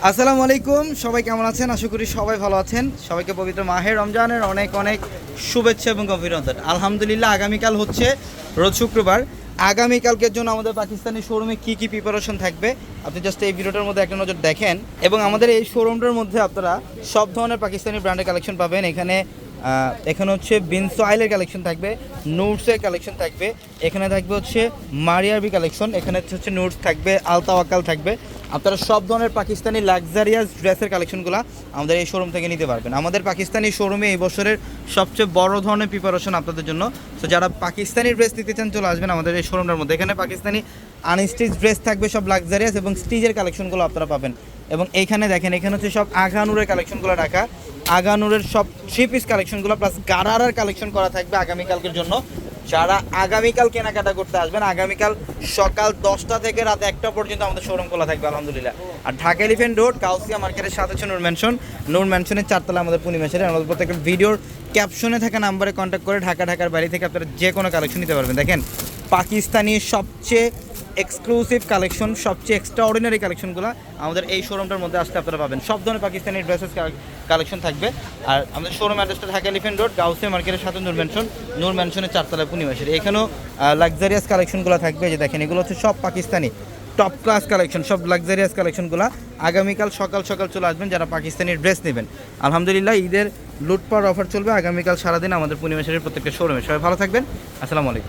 আসসালামু আলাইকুম, সবাই কেমন আছেন? আশা করি সবাই ভালো আছেন। সবাইকে পবিত্র মাহে রমজানের অনেক অনেক শুভেচ্ছা এবং অভিনন্দন। আলহামদুলিল্লাহ, আগামীকাল হচ্ছে রোজ শুক্রবার। আগামীকালকের জন্য আমাদের পাকিস্তানি শোরুমে কি কি প্রিপারেশন থাকবে আপনি জাস্ট এই ভিডিওটার মধ্যে একটা নজর দেখেন। এবং আমাদের এই শোরুমটার মধ্যে আপনারা সব ধরনের পাকিস্তানি ব্র্যান্ডের কালেকশন পাবেন। এখানে হচ্ছে বিনস অয়েলের কালেকশন থাকবে, নুটসের কালেকশন থাকবে, এখানে থাকবে হচ্ছে মারিয়াবি কালেকশন, এখানে হচ্ছে নুটস থাকবে, আলতাওয়াক্কাল থাকবে। আপনারা সব ধরনের পাকিস্তানি লাক্সারিয়াস ড্রেসের কালেকশনগুলো আমাদের এই শোরুম থেকে নিতে পারবেন। আমাদের পাকিস্তানি শোরুমে এই বছরের সবচেয়ে বড় ধরনের প্রিপারেশন আপনাদের জন্য। তো যারা পাকিস্তানি ড্রেস নিতে চান চলে আসবেন আমাদের এই শোরুমটার মধ্যে। এখানে পাকিস্তানি আনস্টিচ ড্রেস থাকবে, সব লাক্সারিয়াস এবং স্টিচের কালেকশনগুলো আপনারা পাবেন। এবং এইখানে দেখেন, এখানে হচ্ছে সব আগানুরের কালেকশনগুলো রাখা, আগানুরের সব থ্রি পিস কালেকশনগুলো প্লাস গারারার কালেকশন করা থাকবে আগামীকালকের জন্য। যারা আগামীকাল কেনাকাটা করতে আসবেন, আগামীকাল সকাল 10টা থেকে রাত 1টা পর্যন্ত আমাদের শোরুম খোলা থাকবে আলহামদুলিল্লাহ। আর ঢাকা এলিফ্যান্ট রোড কাউসিয়া মার্কেটের সাথে হচ্ছে নূর ম্যানশনের 4তলা আমাদের পূর্ণিমাসের। আমাদের প্রত্যেকটা ভিডিওর ক্যাপশনে থাকা নাম্বারে কন্ট্যাক্ট করে ঢাকার বাড়ি থেকে আপনারা যে কোনো কালেকশন নিতে পারবেন। দেখেন, পাকিস্তানি সবচেয়ে এক্সক্লুসিভ কালেকশন, সবচেয়ে এক্সট্রা অর্ডিনারি কালেকশনগুলো আমাদের এই শোরুমটার মধ্যে আসলে আপনারা পাবেন। সব ধরনের পাকিস্তানি ড্রেসেস কালেকশন থাকবে। আর আমাদের শোরুম অ্যাড্রেসটা ঢাকা এলিফ্যান্ট রোড গাউসিয়া মার্কেটের সাথে নূর ম্যানশনের 4তলা পূর্ণিমাসের। এখানেও লাক্সারিয়াস কালেকশনগুলো থাকবে। যে দেখেন, এগুলো হচ্ছে সব পাকিস্তানি টপ ক্লাস কালেকশন, সব লাক্সারিয়াস কালেকশনগুলো আগামীকাল সকাল চলে আসবেন যারা পাকিস্তানি ড্রেস নেবেন। আলহামদুলিল্লাহ, ঈদের লুটপাট অফার চলবে আগামীকাল সারাদিন আমাদের পূর্ণিমাসের প্রত্যেকটা শোরুমে। সবাই ভালো থাকবেন। আসসালামু আলাইকুম।